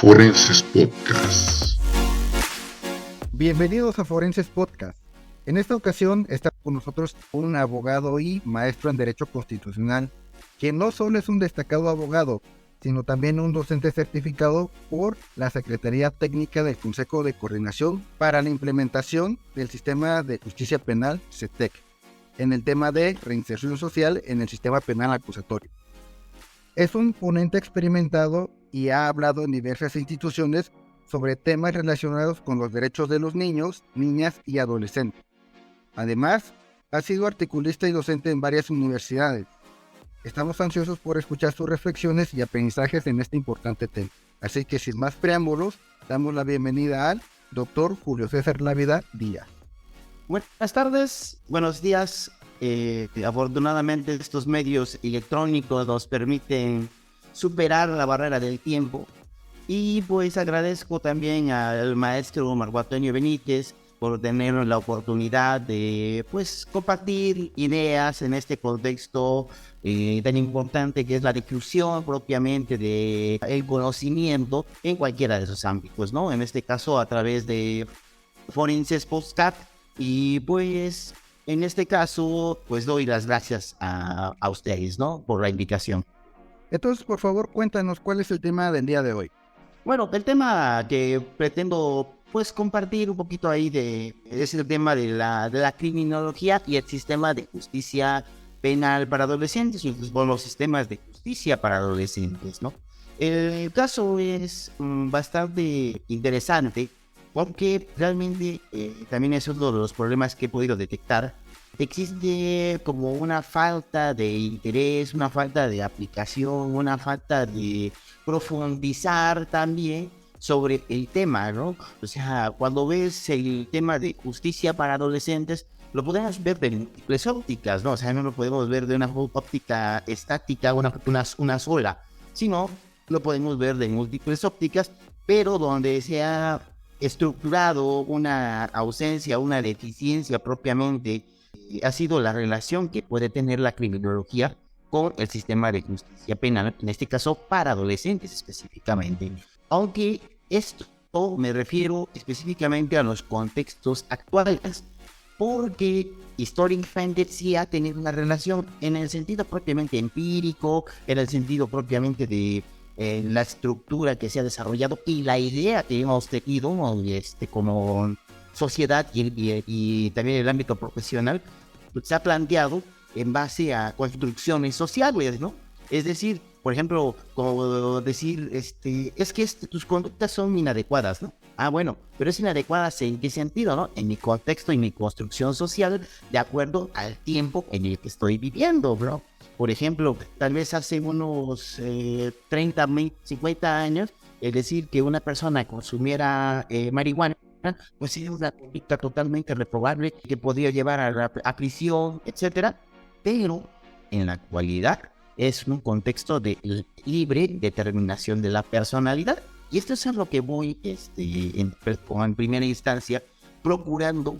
Forenses Podcast. Bienvenidos a Forenses Podcast. En esta ocasión está con nosotros un abogado y maestro en Derecho Constitucional, que no solo es un destacado abogado, sino también un docente certificado por la Secretaría Técnica del Consejo de Coordinación para la implementación del Sistema de Justicia Penal, SETEC, en el tema de reinserción social en el sistema penal acusatorio. Es un ponente experimentado y ha hablado en diversas instituciones sobre temas relacionados con los derechos de los niños, niñas y adolescentes. Además, ha sido articulista y docente en varias universidades. Estamos ansiosos por escuchar sus reflexiones y aprendizajes en este importante tema. Así que sin más preámbulos, damos la bienvenida al Dr. Julio César Lávida Díaz. Buenas tardes, buenos días. Afortunadamente estos medios electrónicos nos permiten superar la barrera del tiempo. Y pues agradezco también al maestro Marco Antonio Benítez por tener la oportunidad de compartir ideas en este contexto tan importante que es la difusión propiamente del conocimiento en cualquiera de esos ámbitos, ¿no? En este caso a través de Forenses Podcast. Y pues en este caso doy las gracias a ustedes, ¿no? Por la invitación. Entonces, por favor, cuéntanos cuál es el tema del día de hoy. Bueno, el tema que pretendo compartir un poquito ahí es el tema de la criminología y el sistema de justicia penal para adolescentes, o los sistemas de justicia para adolescentes, ¿no? El caso es bastante interesante porque realmente también es uno de los problemas que he podido detectar. Existe como una falta de interés, una falta de aplicación, una falta de profundizar también sobre el tema, ¿no? O sea, cuando ves el tema de justicia para adolescentes, lo podemos ver de múltiples ópticas, ¿no? O sea, no lo podemos ver de una óptica estática, una sola, sino lo podemos ver de múltiples ópticas, pero donde se ha estructurado una ausencia, una deficiencia propiamente, ha sido la relación que puede tener la criminología con el sistema de justicia penal, en este caso para adolescentes específicamente. Aunque esto me refiero específicamente a los contextos actuales, porque históricamente sí ha tenido una relación en el sentido propiamente empírico, en el sentido propiamente de la estructura que se ha desarrollado y la idea que hemos tenido como sociedad y también el ámbito profesional, se ha planteado en base a construcciones sociales, ¿no? Es decir, por ejemplo, como decir, es que tus conductas son inadecuadas, ¿no? Ah, bueno, pero es inadecuadas ¿en qué sentido, no? En mi contexto y mi construcción social, de acuerdo al tiempo en el que estoy viviendo, bro. Por ejemplo, tal vez hace unos 30, 50 años, es decir, que una persona consumiera marihuana, pues es una conducta totalmente reprobable que podría llevar a prisión, etcétera. Pero en la actualidad es un contexto de libre determinación de la personalidad. Y esto es a lo que voy en primera instancia procurando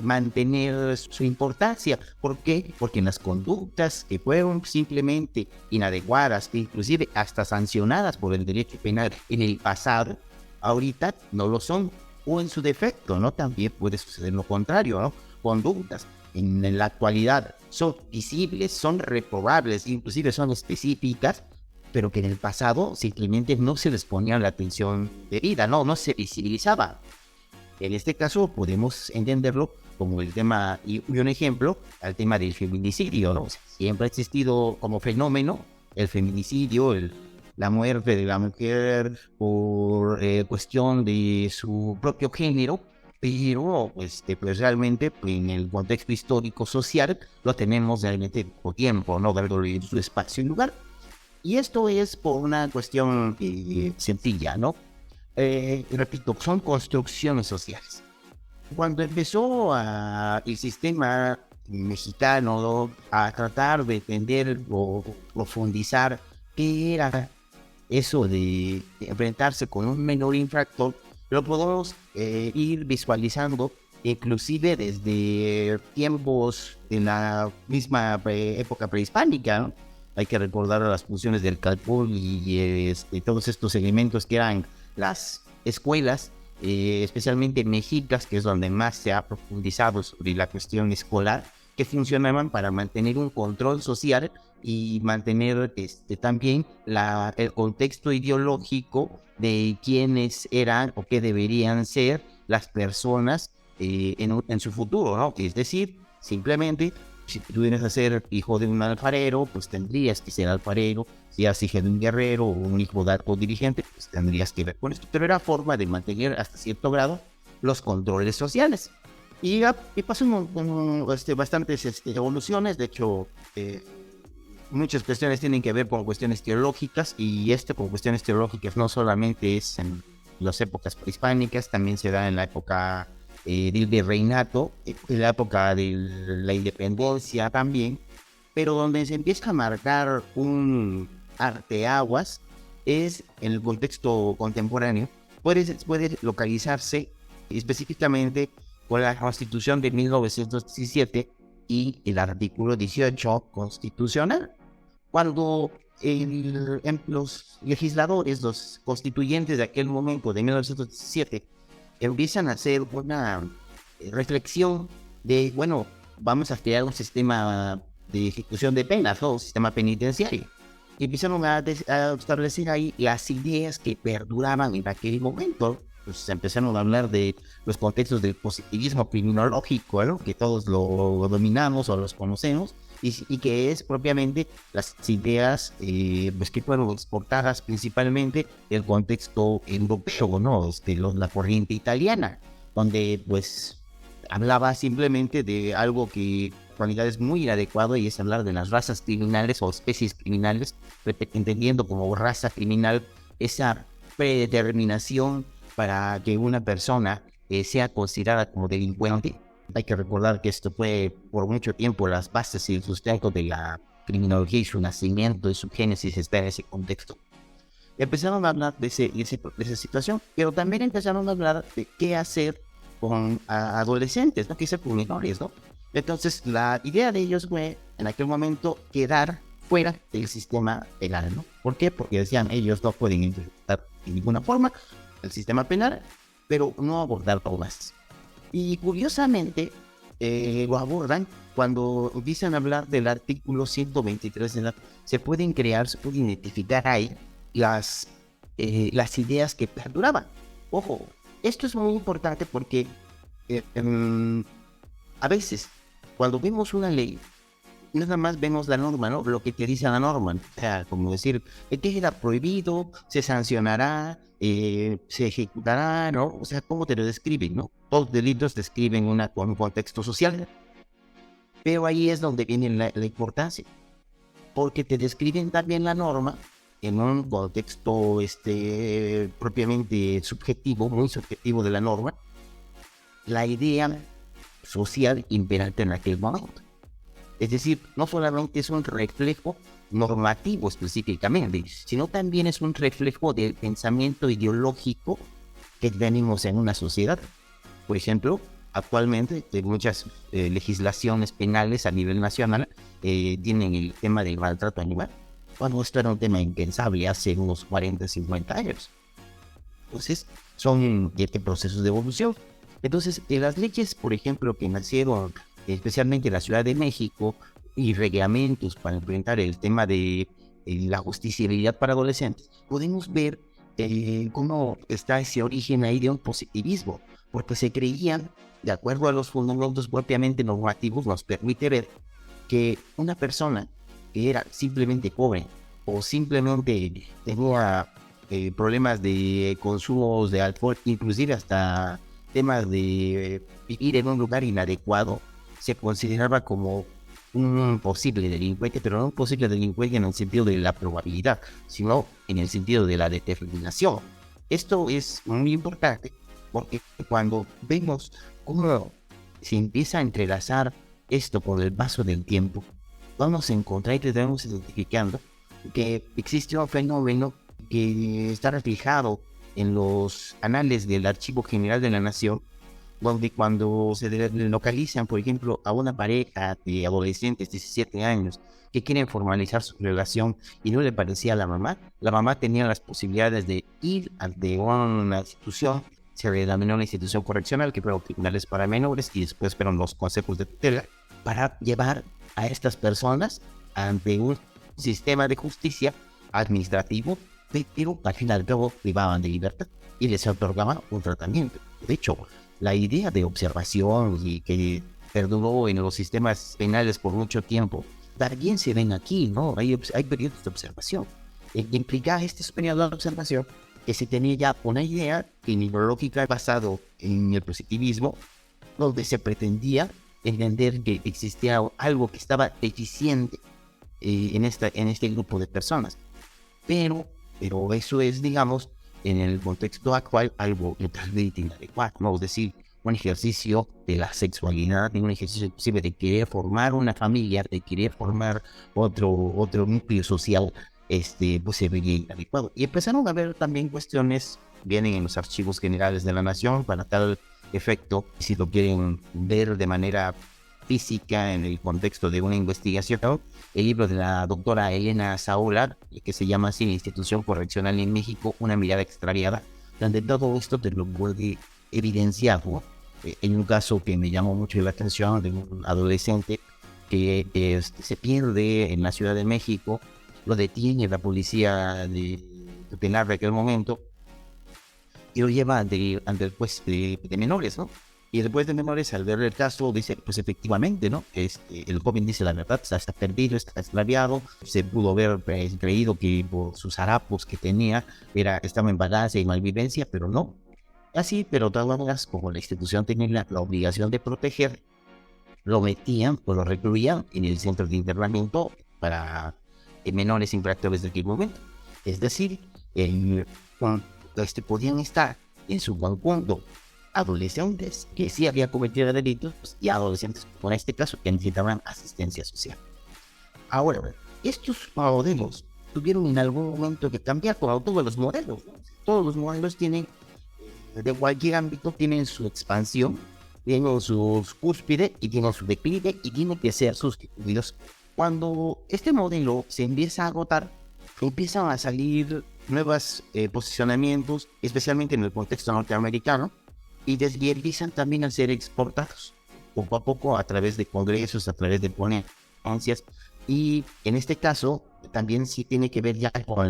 mantener su importancia. ¿Por qué? Porque en las conductas que fueron simplemente inadecuadas, que inclusive hasta sancionadas por el derecho penal en el pasado, ahorita no lo son, o en su defecto, ¿no? También puede suceder lo contrario, ¿no? Conductas en la actualidad son visibles, son reprobables, inclusive son específicas, pero que en el pasado simplemente no se les ponía la atención debida, no se visibilizaba. En este caso podemos entenderlo como el tema, y un ejemplo, al tema del feminicidio, ¿no? O sea, siempre ha existido como fenómeno el feminicidio, la muerte de la mujer por cuestión de su propio género, pero realmente en el contexto histórico social lo tenemos realmente por tiempo, ¿no? Dándole su espacio y lugar. Y esto es por una cuestión sencilla, ¿no? Repito, son construcciones sociales. Cuando empezó el sistema mexicano, ¿no?, a tratar de entender o profundizar qué era eso de enfrentarse con un menor infractor, lo podemos ir visualizando inclusive desde tiempos de la misma época prehispánica, ¿no? Hay que recordar las funciones del calpul y todos estos elementos que eran las escuelas, especialmente mexicas, que es donde más se ha profundizado sobre la cuestión escolar, que funcionaban para mantener un control social y mantener también el contexto ideológico de quiénes eran o qué deberían ser las personas en su futuro, ¿no? Es decir, simplemente, si tú vienes a ser hijo de un alfarero, pues tendrías que ser alfarero. Si eres hijo de un guerrero o un hijo de alto dirigente, pues tendrías que ver con esto. Pero era forma de mantener hasta cierto grado los controles sociales. Y pasó bastantes evoluciones. De hecho, muchas cuestiones tienen que ver con cuestiones teológicas, y con cuestiones teológicas no solamente es en las épocas prehispánicas, también se da en la época del virreinato, en la época de la independencia también, pero donde se empieza a marcar un arteaguas es en el contexto contemporáneo. Puede localizarse específicamente con la Constitución de 1917 y el artículo 18 constitucional, cuando los legisladores, los constituyentes de aquel momento, de 1917, empiezan a hacer una reflexión de, bueno, vamos a crear un sistema de ejecución de penas, ¿no? Un sistema penitenciario. Y empiezan a establecer ahí las ideas que perduraban en aquel momento. Pues empezaron a hablar de los contextos del positivismo criminológico, ¿no? Que todos lo dominamos o los conocemos, y que es propiamente las ideas pues que fueron exportadas principalmente del contexto europeo, ¿no? La corriente italiana, donde pues hablaba simplemente de algo que en realidad es muy inadecuado, y es hablar de las razas criminales o especies criminales, entendiendo como raza criminal esa predeterminación para que una persona sea considerada como delincuente. Hay que recordar que esto fue por mucho tiempo las bases y el sustento de la criminología, y su nacimiento y su génesis está en ese contexto. Empezaron a hablar de esa situación, pero también empezaron a hablar de qué hacer con adolescentes, ¿no? Qué hacer con menores, ¿no? Entonces la idea de ellos fue en aquel momento quedar fuera del sistema penal, ¿no? ¿Por qué? Porque decían, ellos no pueden interpretar de ninguna forma el sistema penal, pero no abordar más. Y curiosamente lo abordan cuando empiezan a hablar del artículo 123 se pueden identificar ahí las ideas que perduraban. Ojo, esto es muy importante porque a veces cuando vemos una ley, nada más vemos la norma, ¿no? Lo que te dice la norma. O sea, como decir, que era prohibido, se sancionará, se ejecutará, ¿no? O sea, ¿cómo te lo describen, no? Todos los delitos describen un contexto social. Pero ahí es donde viene la importancia, porque te describen también la norma en un contexto propiamente subjetivo, muy subjetivo de la norma, la idea social imperante en aquel momento. Es decir, no solamente es un reflejo normativo específicamente, sino también es un reflejo del pensamiento ideológico que tenemos en una sociedad. Por ejemplo, actualmente muchas legislaciones penales a nivel nacional tienen el tema del maltrato animal, cuando esto era un tema impensable hace unos 40, 50 años. Entonces, son procesos de evolución. Entonces, las leyes, por ejemplo, que nacieron especialmente en la Ciudad de México, y reglamentos para enfrentar el tema de la justiciabilidad para adolescentes, podemos ver cómo está ese origen ahí de un positivismo, porque se creían, de acuerdo a los fundamentos propiamente normativos, nos permite ver que una persona que era simplemente pobre o simplemente tenía problemas de consumos de alcohol, inclusive hasta temas de vivir en un lugar inadecuado, se consideraba como un posible delincuente, pero no un posible delincuente en el sentido de la probabilidad, sino en el sentido de la determinación. Esto es muy importante porque cuando vemos cómo se empieza a entrelazar esto por el paso del tiempo, vamos a encontrar y tenemos identificando que existe un fenómeno que está reflejado en los anales del Archivo General de la Nación, donde cuando se localizan, por ejemplo, a una pareja de adolescentes, 17 años, que quieren formalizar su relación y no le parecía a la mamá tenía las posibilidades de ir ante una institución, se denominó una institución correccional, que fueron tribunales para menores y después fueron los consejos de tutela, para llevar a estas personas ante un sistema de justicia administrativo, pero al final y al cabo privaban de libertad y les otorgaban un tratamiento. De hecho, la idea de observación y que perduró en los sistemas penales por mucho tiempo, también se ven aquí, ¿no? Hay periodos de observación. Implica este periodo de observación que se tenía ya una idea criminológica basado en el positivismo, donde se pretendía entender que existía algo que estaba deficiente en este grupo de personas. Pero eso es, digamos, en el contexto actual, algo totalmente inadecuado, ¿no? Es decir, un ejercicio de la sexualidad, un ejercicio inclusive de querer formar una familia, de querer formar otro núcleo social, pues se veía inadecuado. Y empezaron a haber también cuestiones, vienen en los archivos generales de la Nación, para tal efecto, si lo quieren ver de manera física en el contexto de una investigación, el libro de la doctora Elena Saola, que se llama así, Institución Correccional en México, una mirada extraviada, donde todo esto te lo puede evidenciar, ¿no? En un caso que me llamó mucho la atención de un adolescente que se pierde en la Ciudad de México, lo detiene la policía penal de aquel momento y lo lleva ante el juez de menores, ¿no? Y después de menores, al ver el caso, dice, pues efectivamente, ¿no? El joven dice la verdad, está perdido, está extraviado. Se pudo haber creído que por sus harapos que tenía estaba en vagancia y malvivencia, pero no. Así, pero de todas maneras, como la institución tenía la obligación de proteger, lo metían o lo recluían en el centro de internamiento para menores infractores de aquel momento. Es decir, podían estar en su conjunto adolescentes que sí habían cometido delitos y adolescentes, por este caso, que necesitaban asistencia social. Ahora, estos modelos tuvieron en algún momento que cambiar, como todos los modelos, ¿no? Todos los modelos tienen, de cualquier ámbito, tienen su expansión, tienen sus cúspide y tienen su declive y tienen que ser sustituidos. Cuando este modelo se empieza a agotar, empiezan a salir nuevos posicionamientos, especialmente en el contexto norteamericano, y empiezan también a ser exportados poco a poco a través de congresos, a través de ponencias, y en este caso también sí tiene que ver ya con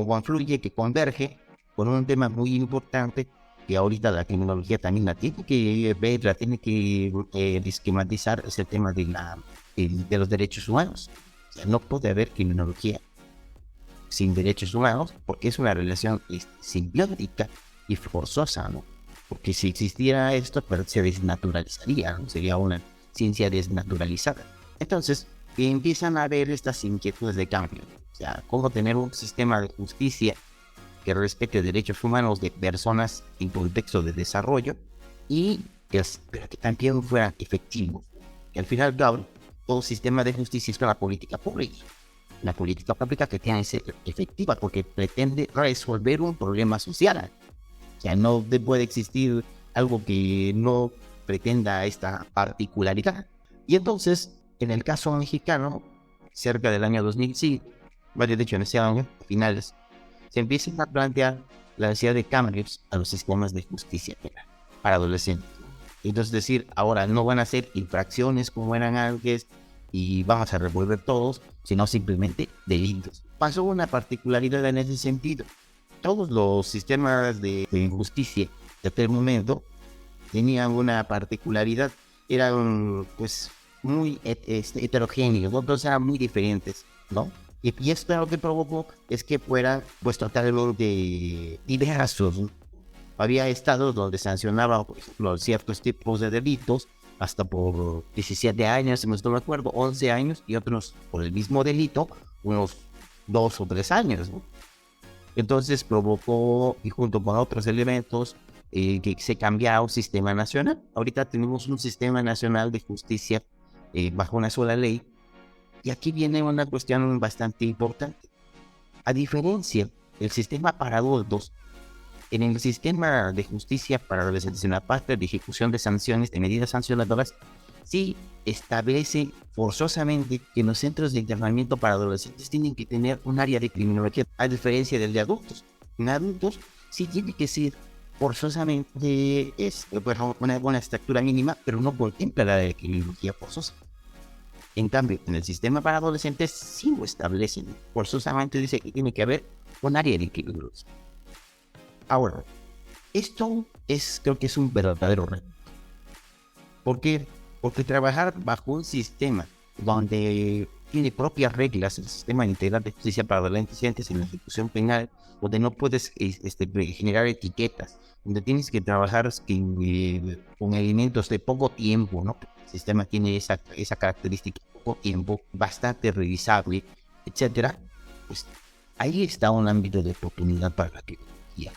confluye, que converge con un tema muy importante que ahorita la criminología también la tiene que ver, la tiene que esquematizar, es el tema de los derechos humanos. O sea, no puede haber criminología sin derechos humanos, porque es una relación simbiótica y forzosa, ¿no? Porque si existiera esto, pues, se desnaturalizaría, ¿no? Sería una ciencia desnaturalizada. Entonces, empiezan a haber estas inquietudes de cambio. O sea, cómo tener un sistema de justicia que respete derechos humanos de personas en contexto de desarrollo pero que también fuera efectivo. Y al final, claro, todo sistema de justicia es una política pública. La política pública que tiene que ser efectiva porque pretende resolver un problema social. O sea, no puede existir algo que no pretenda esta particularidad. Y entonces, en el caso mexicano, cerca del año 2005, de hecho en ese año, finales, se empiezan a plantear la necesidad de cambios a los sistemas de justicia penal para adolescentes. Entonces, decir, ahora no van a ser infracciones como eran antes y vamos a revolver todos, sino simplemente delitos. Pasó una particularidad en ese sentido. Todos los sistemas de justicia de aquel momento tenían una particularidad, eran pues muy heterogéneos, otros eran muy diferentes, ¿no? Y esto lo que provocó es que fueran pues totalmente diversos, ¿no? Había estados donde sancionaban, por ejemplo, ciertos tipos de delitos hasta por 17 años, si no me acuerdo, 11 años, y otros por el mismo delito, unos 2 o 3 años, ¿no? Entonces provocó, y junto con otros elementos, que se cambiara un sistema nacional. Ahorita tenemos un sistema nacional de justicia bajo una sola ley, y aquí viene una cuestión bastante importante. A diferencia del sistema para adultos, en el sistema de justicia para adolescentes, en la parte de ejecución de sanciones, de medidas sancionadoras, sí establece forzosamente que en los centros de internamiento para adolescentes tienen que tener un área de criminología, a diferencia del de adultos. En adultos sí tiene que ser forzosamente una buena estructura mínima, pero no contempla la de criminología forzosa. En cambio, en el sistema para adolescentes sí lo establecen. Forzosamente dice que tiene que haber un área de criminología. Ahora, esto creo que es un verdadero reto. ¿Por qué? Porque trabajar bajo un sistema donde tiene propias reglas, el sistema integral de justicia para adolescentes en la ejecución penal, donde no puedes generar etiquetas, donde tienes que trabajar con elementos de poco tiempo, ¿no? El sistema tiene esa característica de poco tiempo, bastante revisable, etcétera. Pues ahí está un ámbito de oportunidad para la criminología.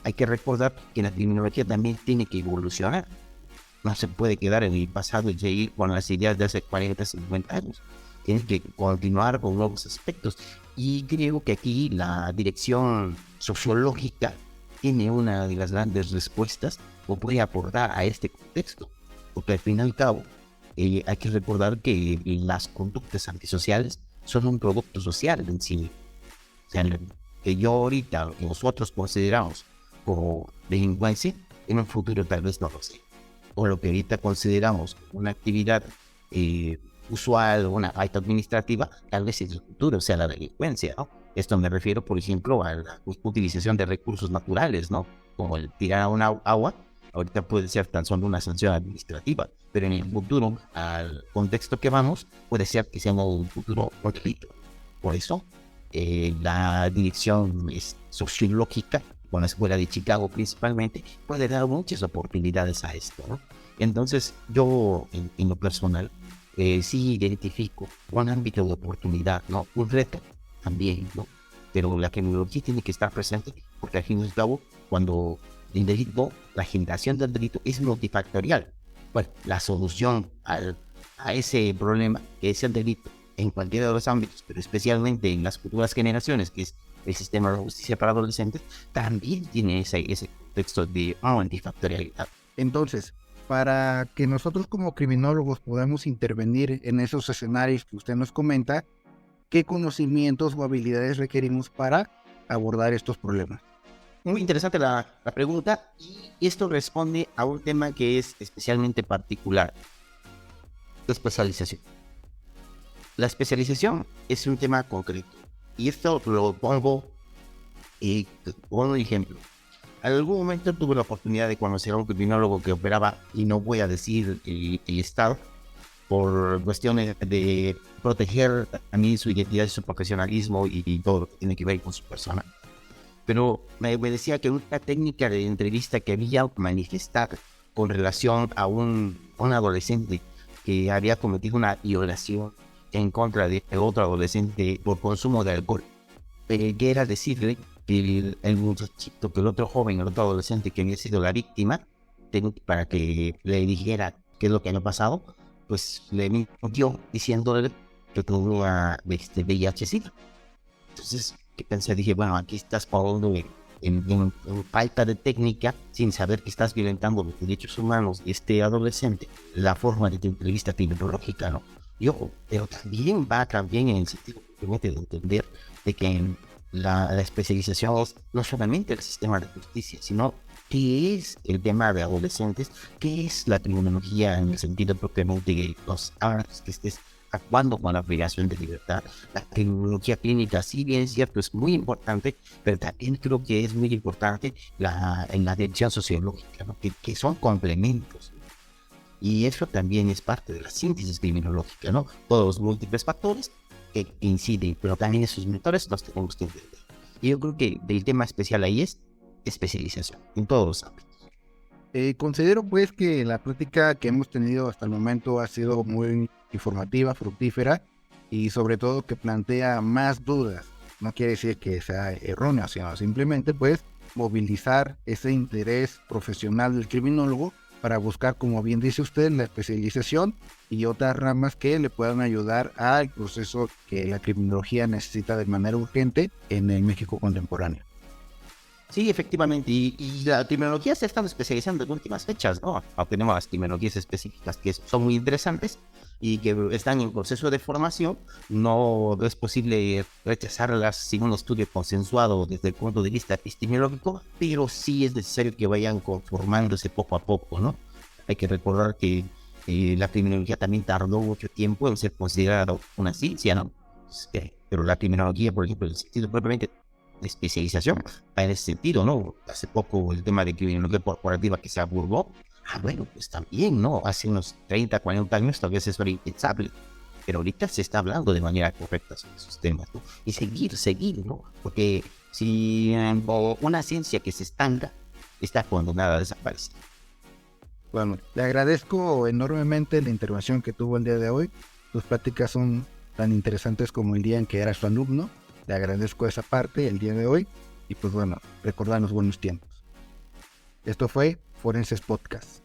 Hay que recordar que la criminología también tiene que evolucionar. No se puede quedar en el pasado y seguir con las ideas de hace 40, 50 años. Tiene que continuar con nuevos aspectos. Y creo que aquí la dirección sociológica tiene una de las grandes respuestas o puede aportar a este contexto. Porque al fin y al cabo, hay que recordar que las conductas antisociales son un producto social en sí. O sea, que yo ahorita nosotros consideramos como delincuencia, en un futuro tal vez no lo sé. O lo que ahorita consideramos una actividad usual o una falta administrativa, tal vez en el futuro sea la delincuencia, ¿no? Esto me refiero, por ejemplo, a la utilización de recursos naturales, ¿no? Como el tirar a una agua, ahorita puede ser tan solo una sanción administrativa, pero en el futuro, al contexto que vamos, puede ser que sea un futuro un delito. Por eso, la dirección sociológica, con la Escuela de Chicago principalmente, puede dar muchas oportunidades a esto, ¿no? Entonces, yo, en lo personal, sí identifico un ámbito de oportunidad, ¿no? Un reto también, ¿no? Pero la criminología tiene que estar presente, porque al fin y al cabo, cuando el delito, la generación del delito es multifactorial. Bueno, la solución a ese problema, que es el delito, en cualquiera de los ámbitos, pero especialmente en las futuras generaciones, que es el sistema de justicia para adolescentes, también tiene ese contexto de multifactorialidad. Entonces, para que nosotros como criminólogos podamos intervenir en esos escenarios que usted nos comenta, ¿qué conocimientos o habilidades requerimos para abordar estos problemas? Muy interesante la pregunta, y esto responde a un tema que es especialmente particular: la especialización. La especialización es un tema concreto, y esto lo pongo con un ejemplo. En algún momento tuve la oportunidad de conocer a un criminólogo que operaba, y no voy a decir el estado, por cuestiones de proteger también su identidad y su profesionalismo y todo lo que tiene que ver con su persona. Pero me decía que una técnica de entrevista que había manifestado con relación a un adolescente que había cometido una violación en contra de otro adolescente por consumo de alcohol, que era decirle que el muchachito, que el otro joven, el otro adolescente que había sido la víctima, para que le dijera qué es lo que había pasado, pues le mintió diciéndole que tenía VIH-Sida. Entonces, ¿qué pensé? Dije, bueno, aquí estás poniendo en falta de técnica, sin saber que estás violentando los derechos humanos de este adolescente, la forma de tu entrevista criminología, ¿no? Pero también va en el sentido de entender de que la especialización es no solamente el sistema de justicia, sino qué es el tema de adolescentes, qué es la criminología en el sentido propiamente de los años que estés actuando con la privación de libertad. La criminología clínica, si bien es cierto, es muy importante, pero también creo que es muy importante en la dirección sociológica, ¿no? que son complementos. Y eso también es parte de la síntesis criminológica, ¿no? Todos los múltiples factores que inciden, pero también esos mentores los tenemos que entender. Y yo creo que el tema especial ahí es especialización en todos los ámbitos. Considero pues que la plática que hemos tenido hasta el momento ha sido muy informativa, fructífera y sobre todo que plantea más dudas. No quiere decir que sea errónea, sino simplemente pues movilizar ese interés profesional del criminólogo para buscar, como bien dice usted, la especialización y otras ramas que le puedan ayudar al proceso que la criminología necesita de manera urgente en el México contemporáneo. Sí, efectivamente, y la criminología se ha estado especializando en últimas fechas, ¿no? Tenemos las criminologías específicas que son muy interesantes y que están en proceso de formación. No es posible rechazarlas sin un estudio consensuado desde el punto de vista epistemológico, pero sí es necesario que vayan conformándose poco a poco, ¿no? Hay que recordar que la criminología también tardó mucho tiempo en ser considerada una ciencia, ¿no? Pero la criminología, por ejemplo, en el sentido propiamente de especialización, va en ese sentido, ¿no? Hace poco el tema de criminología corporativa que se abordó, bueno, pues también, ¿no? Hace unos 30, 40 años tal vez eso era impensable, pero ahorita se está hablando de manera correcta sobre esos temas, ¿no? Y seguir, ¿no? Porque si una ciencia que se estanca está condenada a desaparecer. Bueno, le agradezco enormemente la intervención que tuvo el día de hoy. Sus pláticas son tan interesantes como el día en que era su alumno. Le agradezco esa parte el día de hoy y pues bueno, recordar los buenos tiempos. Esto fue Forenses Podcast.